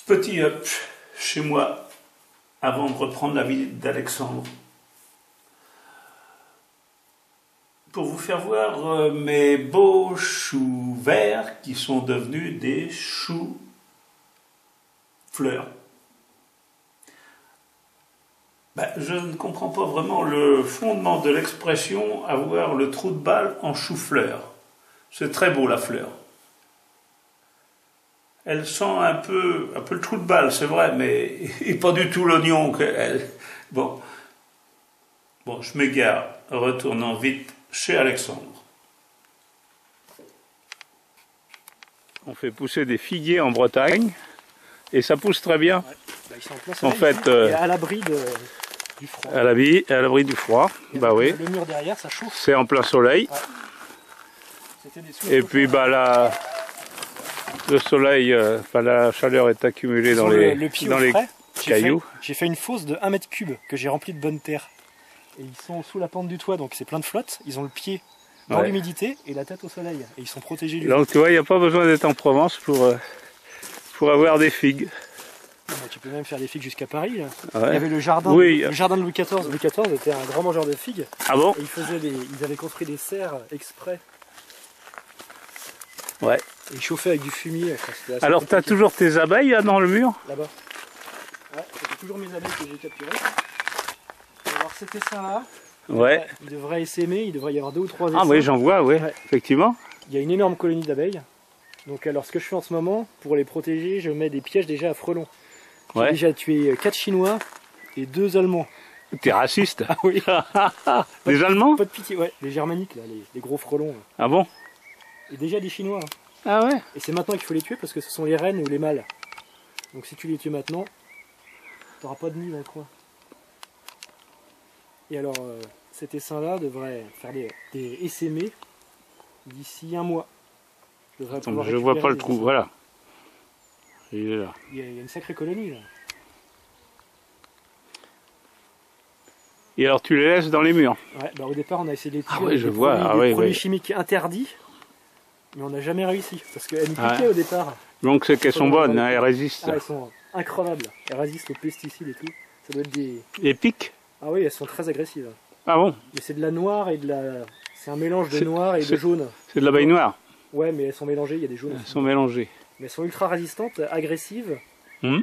Petit up chez moi avant de reprendre la visite d'Alexandre. Pour vous faire voir mes beaux choux verts qui sont devenus des choux fleurs. Je ne comprends pas vraiment le fondement de l'expression avoir le trou de balle en chou-fleur. C'est très beau la fleur. Elle sent un peu le trou de balle, c'est vrai, mais et pas du tout l'oignon qu'elle. Bon, je m'égare, retournant vite chez Alexandre. On fait pousser des figuiers en Bretagne et ça pousse très bien. Ouais. Ils sont en plein soleil, en fait, et à l'abri du froid. À l'abri du froid, oui. Le mur derrière, ça chauffe. C'est en plein soleil. Ouais. Et puis là, le soleil, la chaleur est accumulée dans les cailloux. J'ai fait une fosse de 1 mètre cube que j'ai remplie de bonne terre. Et ils sont sous la pente du toit, donc c'est plein de flotte. Ils ont le pied dans l'humidité et la tête au soleil. Et ils sont protégés du vent. Donc tu vois, il n'y a pas besoin d'être en Provence pour avoir des figues. Tu peux même faire des figues jusqu'à Paris. Là. Ouais. Il y avait le jardin de Louis XIV. Louis XIV était un grand mangeur de figues. Ah bon? Et ils avaient construit des serres exprès. Ouais. Et ils chauffaient avec du fumier. Alors tu as toujours tes abeilles là dans le mur? Là-bas. Ouais, c'était toujours mes abeilles que j'ai capturées. Alors cet essaim-là, il devrait essaimer, il devrait y avoir 2 ou 3 essaims. Ah oui, j'en vois, effectivement. Il y a une énorme colonie d'abeilles. Donc alors ce que je fais en ce moment, pour les protéger, je mets des pièges déjà à frelons. J'ai déjà tué 4 Chinois et 2 Allemands. T'es raciste? Ah oui. Les Allemands? Pas de pitié, ouais, les germaniques, là, les gros frelons. Là. Ah bon? Et déjà des Chinois. Hein. Ah ouais? Et c'est maintenant qu'il faut les tuer parce que ce sont les reines ou les mâles. Donc si tu les tues maintenant, t'auras pas de nid dans le coin. Et alors cet essaim-là devrait faire des essaimés d'ici 1 mois. Attends, je vois pas le trou, voilà. Il est là. Il y a une sacrée colonie là. Et alors tu les laisses dans les murs? Ouais, au départ on a essayé de les tuer avec des produits chimiques interdits, mais on n'a jamais réussi, parce qu'elles nous piquaient au départ. Donc c'est qu'elles sont bonnes, elles résistent. Elles sont increvables, elles résistent aux pesticides et tout. Ça doit être des... Les piques? Ah oui, elles sont très agressives. Ah bon? Mais c'est de la noire et de la... C'est un mélange de noir et de jaune. C'est de l'abeille noire? Ouais, mais elles sont mélangées, il y a des jaunes. Elles sont mélangées. Mais elles sont ultra résistantes, agressives. Bien.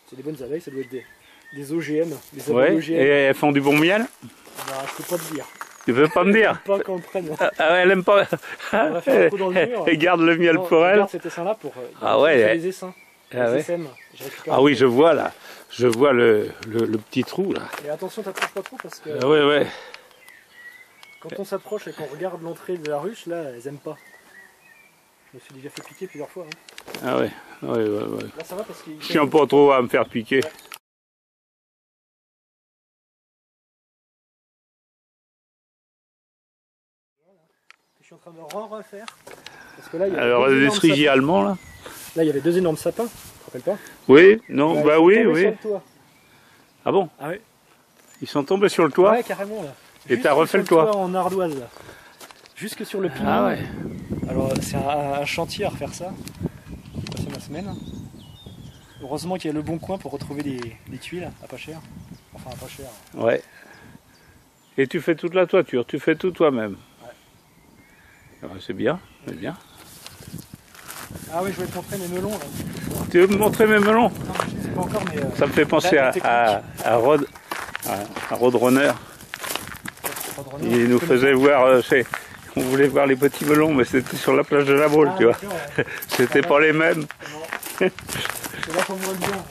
C'est des bonnes abeilles, ça doit être des OGM. Des abeilles OGM. Et elles font du bon miel? Je peux pas te dire. Tu veux pas me dire? Pas qu'on le prenne. Ah ouais, elle aime pas. On va faire un coup dans le mur. Elle garde le miel pour elle. Regarde cet essaim-là pour les essaims. Ah oui, je vois là. Je vois le petit trou là. Et attention, t'approches pas trop parce que... ouais. Quand on s'approche et qu'on regarde l'entrée de la ruche, là, elles aiment pas. Je me suis déjà fait piquer plusieurs fois. Hein. Ah ouais. Là, ça va parce qu'il... Je tiens pas trop à me faire piquer. Ouais. Je suis en train de refaire. Parce que là, il y a alors, des cerisiers allemands là? Là, il y avait 2 énormes sapins, tu te rappelles pas? Oui, non, oui. Sur le toit. Ah bon? Ah oui. Ils sont tombés sur le toit? Ouais, carrément là. Et t'as refait le toit? En ardoise là. Jusque sur le pignon. Ah ouais. Alors c'est un chantier à refaire ça. J'ai passé ma semaine. Heureusement qu'il y a le bon coin pour retrouver des tuiles à pas cher. Enfin à pas cher. Ouais. Et tu fais toute la toiture, tu fais tout toi-même. Ouais. C'est bien, c'est bien. Ah oui, je vais te montrer mes melons là. Tu veux me montrer mes melons? Non, je sais pas encore, mais ça me fait penser à Roadrunner. Il nous faisait voir, on voulait voir les petits melons, mais c'était sur la plage de la Baule, tu vois. Ouais. C'était pas les mêmes. C'est là qu'on voit bien.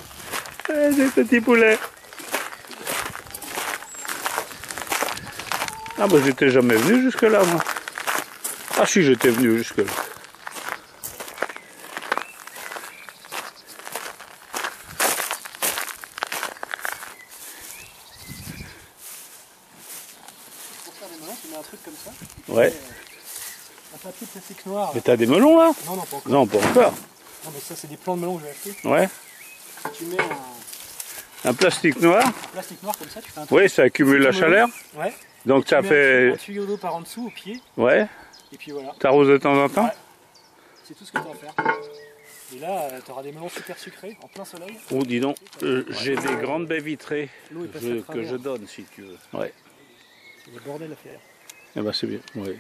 Des petits poulets. Ah bah j'étais jamais venu jusque là moi. Ah si, j'étais venu jusque là. Un truc comme ça. Ouais. Un papier plastique noir. Mais t'as des melons là? Non, pas encore. Non, pas encore. Non, mais ça, c'est des plants de melons que j'ai achetés. Ouais. Tu mets un plastique noir. Un plastique noir comme ça, tu fais un truc. Oui, ça accumule la chaleur. Ouais. Donc ça fait. Un tuyau d'eau par en dessous au pied. Ouais. Et puis voilà. T'arroses de temps en temps? Ouais. C'est tout ce que tu as à faire. Et là, tu auras des melons super sucrés, en plein soleil. Oh, dis donc, j'ai des grandes baies vitrées que travers. je donne, si tu veux. Ouais. C'est le bordel à faire. Eh ben, c'est bien, oui.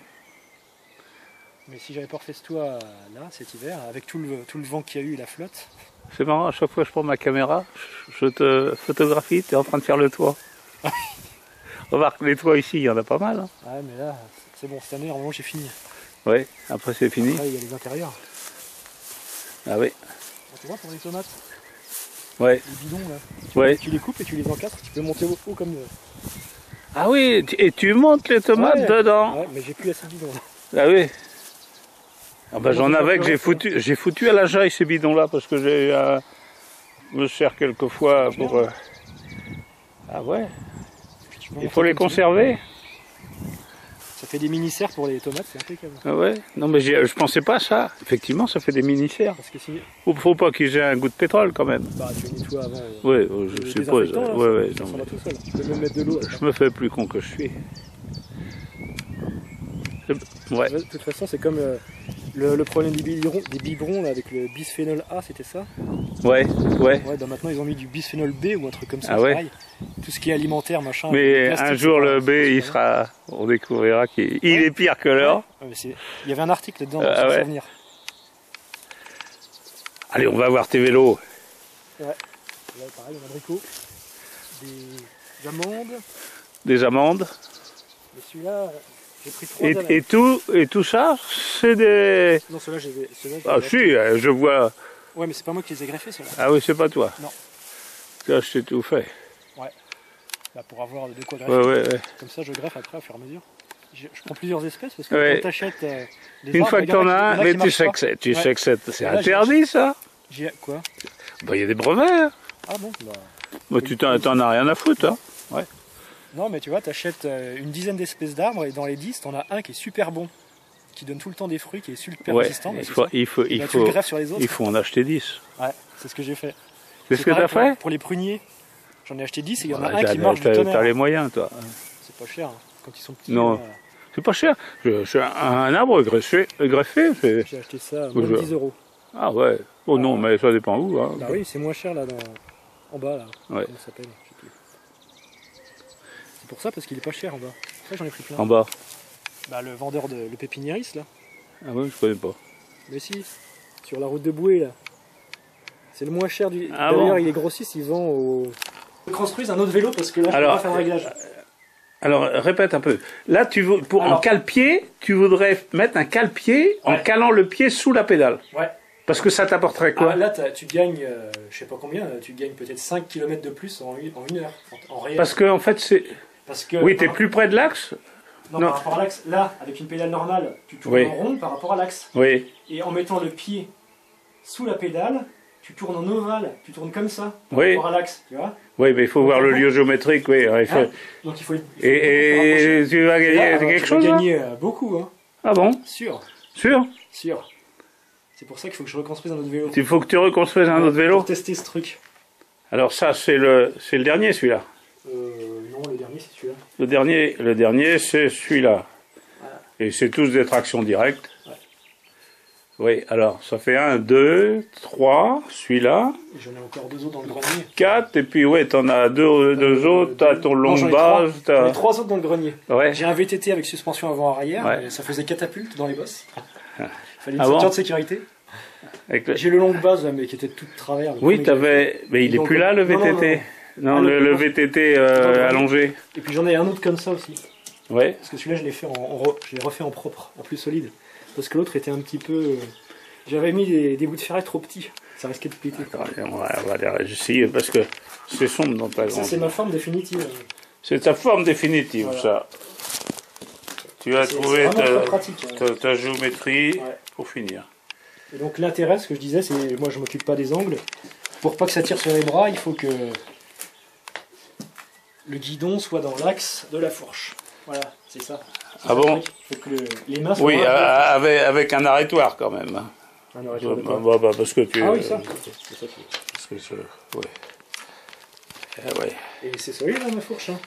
Mais si j'avais pas refait ce toit là, cet hiver, avec tout le vent qu'il y a eu et la flotte... C'est marrant, à chaque fois que je prends ma caméra, je te photographie, tu es en train de faire le toit. Remarque, les toits ici, il y en a pas mal. Hein. Ouais, mais là, c'est bon, cette année, normalement, j'ai fini. Oui, après c'est fini. Après, il y a les intérieurs. Ah oui. Tu vois, pour les tomates, Ouais. les bidons, là, tu les coupes et tu les encastres, tu peux monter au haut comme... Ah oui, et tu montes les tomates dedans. Ouais, mais j'ai plus assez de bidons. Ah oui. Ah bah, j'en avais que j'ai foutu à la jaille ces bidons-là parce que j'ai me sers quelquefois pour... Ah ouais. Il faut les conserver. Ça fait des mini-serres pour les tomates, c'est impeccable. Ah ouais. Non mais je pensais pas à ça. Effectivement, ça fait des mini-serres. Parce que si... Faut pas qu'ils aient un goût de pétrole quand même. Bah tu les nettoies avant. Oui, je suppose. Là, ouais, ça non, va tout seul. Tu peux même mettre de l'eau. Je me fais plus con que je suis. Ouais. De toute façon, c'est comme le problème des biberons là, avec le bisphénol A, c'était ça? Ouais. Ouais, bah maintenant ils ont mis du bisphénol B ou un truc comme ça, ah ouais. pareil. Tout ce qui est alimentaire, machin. Mais plastique, un jour le B, il sera, on découvrira qu'il est pire que l'or. Ouais, il y avait un article là-dedans, ça va venir. Allez, on va voir tes vélos. Ouais. Là, pareil, un abricot, des amandes. Des amandes. Et celui-là, j'ai pris 3 et tout ça, c'est des... Non, ceux-là, Ah si, je vois... Ouais, mais c'est pas moi qui les ai greffés, ceux-là. Ah oui, c'est pas toi. Non. Là, je t'ai tout fait. Ouais. Bah, pour avoir de quoi greffer. Ouais. Comme ça, je greffe après, au fur et à mesure. Je prends plusieurs espèces, parce que quand t'achètes des une fois que t'en as un, mais tu sais que c'est interdit, ça. Quoi? Bah, il y a des brevets. Ah bon? Bah, tu t'en as rien à foutre, hein. Ouais. Non, mais tu vois, t'achètes une dizaine d'espèces d'arbres, et dans les 10, t'en as un qui est super bon, qui donne tout le temps des fruits, qui est super résistant. Il faut tu le greffes sur les autres. Il faut en acheter 10. Ouais, c'est ce que j'ai fait. C'est ce que t'as fait? Pour les pruniers, j'en ai acheté 10 et il y en a un qui marche du tonnerre. T'as les moyens, toi. C'est pas cher, hein, quand ils sont petits. Non, c'est pas cher. C'est un arbre greffé. J'ai acheté ça à moins de 10 €. Ah ouais. Oh non, mais ça dépend où. Hein. Bah oui, c'est moins cher là, en bas là. Ouais. Comment ça s'appelle? Je sais plus. C'est pour ça, parce qu'il est pas cher en bas. C'est ça, j'en ai pris plein. En bas? Bah le vendeur le pépiniériste là. Ah ouais, je connais pas. Mais si, sur la route de Bouée là. C'est le moins cher du... Ah D'ailleurs, bon. il est grossiste, ils vendent au... Ils construisent un autre vélo parce que là, je peux pas faire le réglage. Alors, répète un peu. Là, en cale-pied, tu voudrais mettre un cale-pied en calant le pied sous la pédale. Ouais. Parce que ça t'apporterait quoi? Là, tu gagnes, je sais pas combien, tu gagnes peut-être 5 km de plus en une heure, en réel. Parce que, en fait, c'est... Oui, t'es plus près de l'axe? Non, par rapport à l'axe, là, avec une pédale normale, tu tournes en rond par rapport à l'axe. Oui. Et en mettant le pied sous la pédale, tu tournes en ovale, tu tournes comme ça, par Oui. rapport à l'axe, tu vois. Oui, mais il faut voir le lieu géométrique, oui. Il faut... Donc il faut... Et tu vas gagner quelque chose? Tu vas gagner beaucoup, hein. Ah bon? Sûr. Sûr? Sûr. C'est pour ça qu'il faut que je reconstruise un autre vélo. Il faut que tu reconstruises un autre vélo? Pour tester ce truc. Alors ça, c'est le dernier, celui-là? Non, le dernier, c'est celui-là. Le dernier, c'est celui-là. Voilà. Et c'est tous des tractions directes. Ouais. Oui, alors, ça fait 1, 2, 3, celui-là. J'en ai encore 2 autres dans le grenier. 4, et puis ouais, t'en as deux autres, t'as ton longue base. J'en ai 3 autres dans le grenier. Ouais. J'ai un VTT avec suspension avant-arrière, ouais. Ça faisait catapulte dans les bosses. Il fallait une Ah ceinture bon? de sécurité. Le... J'ai le longue base, mais qui était tout de travers. Oui, t'avais... Mais il est plus là, le VTT. Non, le VTT allongé. Et puis j'en ai un autre comme ça aussi. Ouais. Parce que celui-là, je l'ai refait en propre, en plus solide. Parce que l'autre était un petit peu... J'avais mis des bouts de ferraille trop petits. Ça risquait de péter. On va essayer, parce que c'est sombre dans ta grande. Ça, c'est ma forme définitive. C'est ta forme définitive, voilà. Ça. Tu as trouvé ta géométrie pour finir. Et donc l'intérêt, ce que je disais, c'est moi je m'occupe pas des angles. Pour pas que ça tire sur les bras, il faut que le guidon soit dans l'axe de la fourche. Voilà, c'est ça. Ah bon? Il faut que les mains soient... Oui, avec un arrêtoir quand même. Un arrêtoir parce que tu... Ah oui, ça. Parce que ouais. Et c'est solide là, ma fourche. Hein.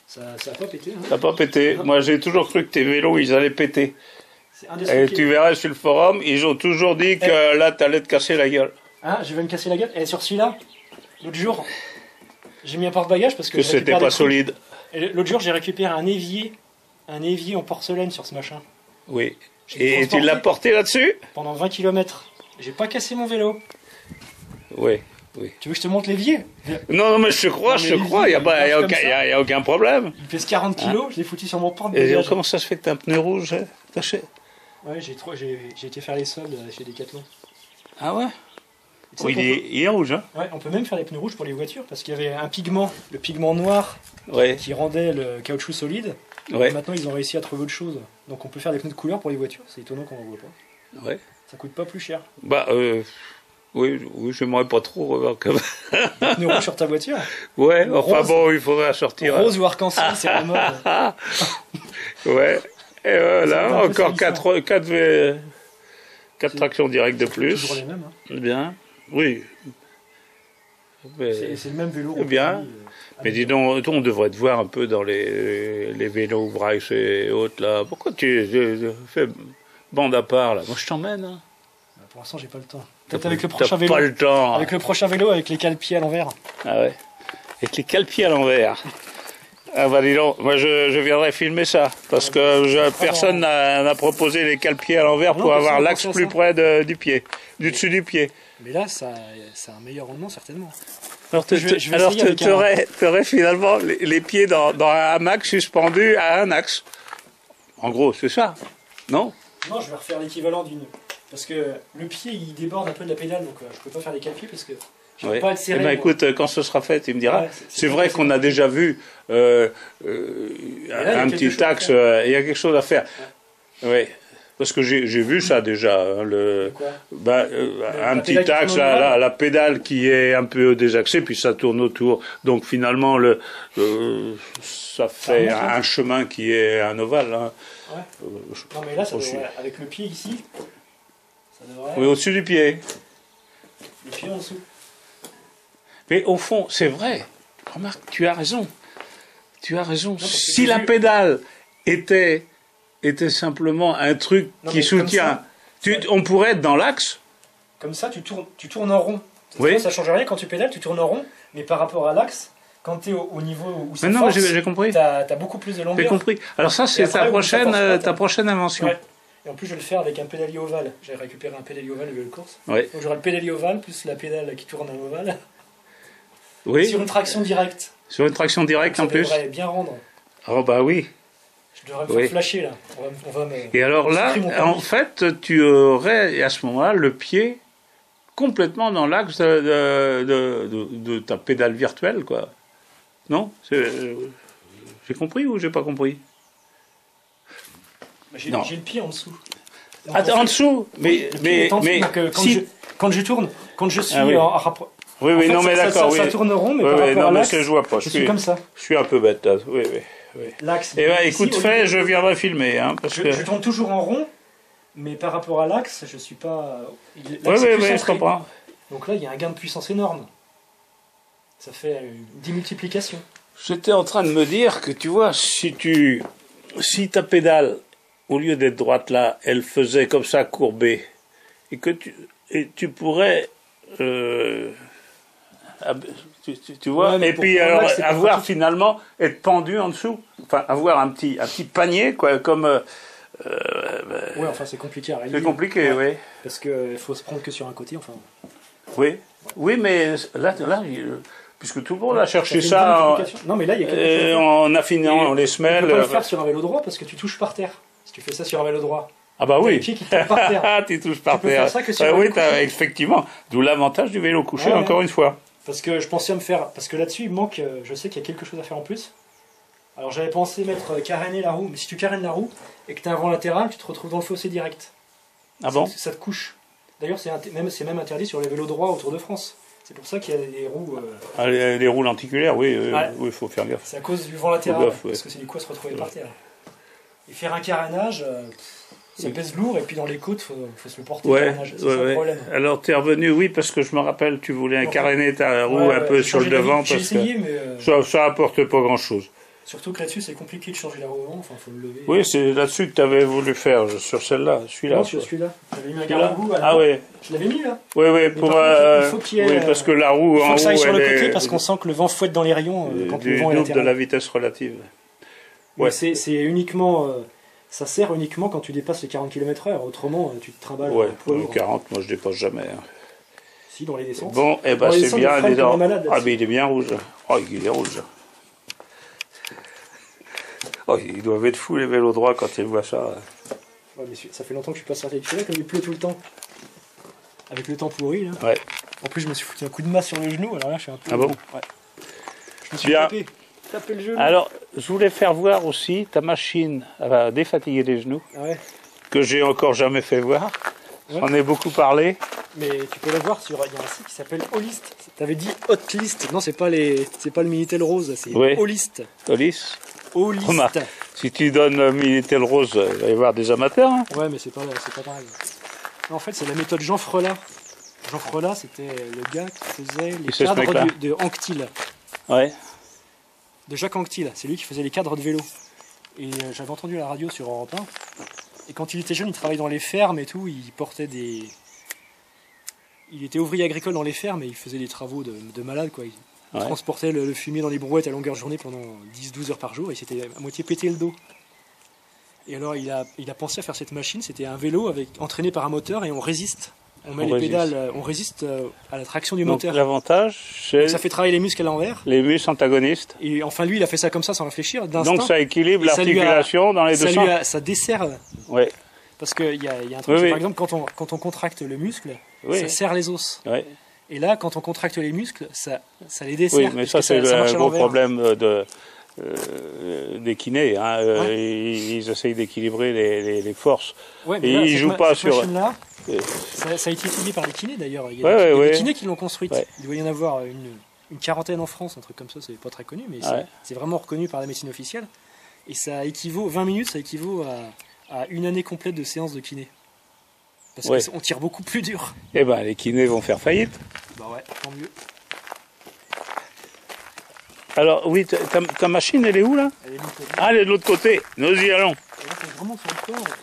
Ça a pas pété. Hein. Ça n'a pas pété. Moi j'ai toujours cru que tes vélos ils allaient péter. C'est un des Et trucs tu verras sur le forum, ils ont toujours dit que là, t'allais te casser la gueule. Ah, je vais me casser la gueule. Et sur celui-là, l'autre jour, j'ai mis un porte-bagages parce que Que je c'était récupère pas des trucs. solide. Et l'autre jour, j'ai récupéré un évier en porcelaine sur ce machin. Oui. Je l'ai Et tu transporté l'as porté là-dessus? pendant 20 km. J'ai pas cassé mon vélo. Oui. Tu veux que je te montre l'évier? Non, non, mais je te crois, Non, mais je te crois, il n'y il a, comme ça. y a aucun problème. Il pèse 40 kilos, je l'ai foutu sur mon Et porte-bagages. comment ça se fait que t'as un pneu rouge attaché? Ouais, j'ai été faire les soldes chez Decathlon. Ah ouais? Tu sais Oui, qu'on il est rouge, hein? Ouais, on peut même faire des pneus rouges pour les voitures parce qu'il y avait un pigment, le pigment noir, Ouais, qui rendait le caoutchouc solide. ouais, Et maintenant, ils ont réussi à trouver autre chose. Donc, on peut faire des pneus de couleur pour les voitures. C'est étonnant qu'on en voit pas. ouais. Ça coûte pas plus cher. Bah, oui, j'aimerais pas trop revoir comme. Des pneus rouges sur ta voiture. Ouais, enfin Rose. bon, il faudrait sortir. Rose ou arc-en-ciel, c'est la mode. Ouais, et voilà, C'est un peu encore salissant. 4 tractions directes de Toujours plus. les mêmes. Hein. Bien, oui. Mais, C'est le même vélo. c'est bien. repris, mais dis donc, on devrait te voir un peu dans les vélos ouvrages et autres là. Pourquoi tu fais bande à part là? Moi je t'emmène. Hein. Pour l'instant, j'ai pas le temps. Peut-être avec le prochain T'as vélo. pas le temps. Avec le prochain vélo, avec les cale-pieds à l'envers. Ah ouais. Avec les cale-pieds à l'envers. Ah bah dis donc, moi je viendrai filmer ça, parce que personne n'a proposé les cale-pieds à l'envers Non, pour avoir personne n'a l'axe pensé à plus ça. près du pied, du dessus du pied. Mais là, ça a un meilleur rendement, certainement. Alors Je vais essayer t'aurais finalement les pieds dans un hamac suspendu à un axe. En gros, c'est ça, non? Non, je vais refaire l'équivalent d'une. Parce que le pied, il déborde un peu de la pédale, donc je peux pas faire les cale-pieds parce que je peux Ouais. pas être Eh serré. ben, moi. écoute, quand ce sera fait, tu me diras. Ouais, c'est vrai qu'on a déjà vu là, il y a un quelque petit chose à axe, faire. il y a quelque chose à faire. Oui. Parce que j'ai vu ça déjà. Hein, Quoi un la petit pédale qui axe, tourne au ovale. la pédale qui est un peu désaxée, puis ça tourne autour. Donc finalement, ça fait remonte, hein. un chemin qui est un ovale. Hein. Ouais. Non, mais là, ça Aussi. devrait, avec le pied ici, ça devrait. Oui, au-dessus du pied. Le pied en dessous. Mais au fond, c'est vrai. Remarque, tu as raison. Tu as raison. parce que Si j'ai la vu- pédale était simplement un truc Non, qui mais comme soutient, ça, on pourrait être dans l'axe. Comme ça, tu tournes en rond. Oui. Ça change rien quand tu pédales, tu tournes en rond, mais par rapport à l'axe, quand tu es au niveau où ça Mais non, force, j'ai compris. t'as beaucoup plus de J'ai longueur. compris. Alors ça, c'est après, où ça force pas, ta prochaine invention. Ouais. Et en plus, je vais le faire avec un pédalier ovale. J'ai récupéré un pédalier ovale de vélo de course. Oui. Donc j'aurai le pédalier ovale plus la pédale qui tourne en ovale. Oui. Sur une traction directe. Sur une traction directe Ça en plus. devrait bien rendre. Oh bah oui. Je devrais me Oui. faire flasher là. On va me... Et alors là, supprimer mon permis. en fait, tu aurais à ce moment-là le pied complètement dans l'axe de ta pédale virtuelle, quoi. Non? J'ai compris ou j'ai pas compris? J'ai Non. le pied en dessous. Donc, Ah, en fait, en dessous? le pied est en dessous, donc, si... quand je tourne, quand je suis Ah oui. en rapport. Oui, En oui, fait, non, mais d'accord, oui. ça tourne rond, mais Oui, par oui, rapport non, à mais l'axe, je vois pas. je suis comme ça. Je suis un peu bête, là. Oui, oui, oui. L'axe. Eh ben, ici, écoute, au fait, lieu- je viendrai filmer, hein, parce que... Je tourne toujours en rond, mais par rapport à l'axe, je suis pas. Oui, L'axe est oui, plus oui, je centré. comprends. Donc là, il y a un gain de puissance énorme. Ça fait une démultiplication. J'étais en train de me dire que, tu vois, si ta pédale, au lieu d'être droite là, elle faisait comme ça, courbée, et que tu pourrais... tu vois, Ouais, mais et pour puis prendre alors l'axe, c'est pas avoir pratique. finalement être pendu en dessous, enfin avoir un petit panier quoi, comme Ouais, enfin, c'est compliqué à réaliser. c'est compliqué, Ouais. oui, Parce qu'il faut se prendre que sur un côté, enfin. oui, mais là, puisque tout le monde a cherché fait une ça démultiplication. Non, mais là, il y a quelque chose. en affinant les Tu peux semelles. pas le faire sur un vélo droit parce que tu touches par terre. Si tu fais ça sur un vélo droit. Ah bah T'as oui. les pieds qui touchent par terre. Ah, tu touches par peux terre. faire ça que sur un Oui, vélo couché. effectivement. D'où l'avantage du vélo couché, Ouais, encore ouais. une fois. Parce que je pensais à me faire. Parce que là-dessus, il me manque. Je sais qu'il y a quelque chose à faire en plus. Alors j'avais pensé mettre caréner la roue. Mais si tu carénes la roue et que tu as un vent latéral, tu te retrouves dans le fossé direct. Ah bon? Ça te couche. D'ailleurs, c'est même interdit sur les vélos droits au Tour de France. C'est pour ça qu'il y a des roues. Ah, les roues lenticulaires, oui, Ouais. oui, faut faire gaffe. C'est à cause du vent latéral. Faut gaffe, ouais. Parce que c'est du coup à se retrouver par terre. Et faire un carénage, ça pèse lourd. Et puis dans les côtes, faut se le porter. Le Ouais, carénage. C'est ouais, ça le ouais. problème. Alors t'es revenu, oui, parce que je me rappelle, tu voulais Enfin, caréner ta roue Ouais, un peu j'ai sur le changé d'avis. devant, J'ai parce essayé, que mais. ça apporte pas grand-chose. Surtout que là-dessus, c'est compliqué de changer la roue avant, enfin, faut le lever. Oui, c'est là-dessus que tu avais voulu faire, sur celle-là, celui-là. Non, sur celui-là. J'avais mis un Celui-là garde-boue. Ah ouais. Je l'avais mis là. Oui, oui, Mais pour. par contre, il faut qu'il y ait, oui, parce que la roue Il faut en que ça aille haut, sur le elle côté est parce qu'on sent que le vent fouette dans les rayons quand le du vent est double de latéral. la vitesse relative. Mais Ouais. c'est uniquement. Ça sert uniquement quand tu dépasses les 40 km/h. Autrement, tu te trimbales Ouais, un poids lourd. 40, moi je dépasse jamais. Hein. Si, dans les descentes. Bon, eh ben Dans les c'est descentes, bien. le frein dis comme un donc. malade, Ah, là-dessus. mais il est bien rouge. Oh, il est rouge. Oh, ils doivent être fous les vélos droits quand ils voient ça. Ouais, mais ça fait longtemps que je suis pas sorti avec celui-là, comme il pleut tout le temps. Avec le temps pourri, là. Ouais. En plus, je me suis foutu un coup de masse sur le genou, alors là, je suis un peu. Ah bon? Ouais. Je me suis Bien. tapé le genou. Alors, je voulais faire voir aussi ta machine à défatiguer les genoux, Ah ouais. que j'ai encore jamais fait voir. Ouais. J'en ai beaucoup parlé. Mais tu peux la voir sur. Il y a un site qui s'appelle Holist. T'avais dit Hotlist. Non, c'est pas le Minitel rose, c'est Ouais. Holist. Olis. Holist. Remarque. Si tu donnes Minitel Rose, il va y avoir des amateurs. Hein. Ouais, mais c'est pas pareil. En fait, c'est la méthode Jean Frelat. Jean Frelat, c'était le gars qui faisait les Qui c'est, ce cadres mec-là de Anquetil, Ouais. de Jacques Anquetil. C'est lui qui faisait les cadres de vélo. Et j'avais entendu la radio sur Europe 1. Et quand il était jeune, il travaillait dans les fermes et tout. Il portait des. Il était ouvrier agricole dans les fermes et il faisait des travaux de malade, quoi. Il Ouais. transportait le fumier dans les brouettes à longueur de journée pendant 10-12 heures par jour. Et il s'était à moitié pété le dos. Et alors, il a pensé à faire cette machine. C'était un vélo entraîné par un moteur et on résiste. On met les pédales, on résiste à la traction du Donc moteur. l'avantage, c'est Donc ça fait travailler les muscles à l'envers. les muscles antagonistes. Et enfin, lui, il a fait ça comme ça sans réfléchir, d'instinct. Donc ça équilibre Et ça lui a- l'articulation dans les deux sens. Ça dessert. Ouais. Parce qu'il y a un truc, Oui, c'est, oui. par exemple, quand on contracte le muscle, Oui. ça serre les os. Ouais. Et là, quand on contracte les muscles, ça les dessert. Oui, mais ça puisque c'est ça marche le à gros l'envers. problème des kinés. Hein. Ils essayent d'équilibrer les forces. Ouais, Et mais là, ils cette jouent pas cette sur- machine-là, Euh, ça a été étudié par les kinés d'ailleurs. Il y a Ouais, des, il y a ouais, des ouais. kinés qui l'ont construite. Ouais. Il doit y en avoir une quarantaine en France, un truc comme ça, c'est pas très connu, mais Ouais. c'est vraiment reconnu par la médecine officielle. Et ça équivaut, 20 minutes, ça équivaut à une année complète de séances de kiné. Parce Ouais. qu'on tire beaucoup plus dur. Eh ben, les kinés vont faire faillite. Bah ouais, tant mieux. Alors, oui, ta machine, elle est où là? Elle est nickel. Ah, elle est de l'autre côté. Nous y allons. Et là, quand je remonte sur le corps,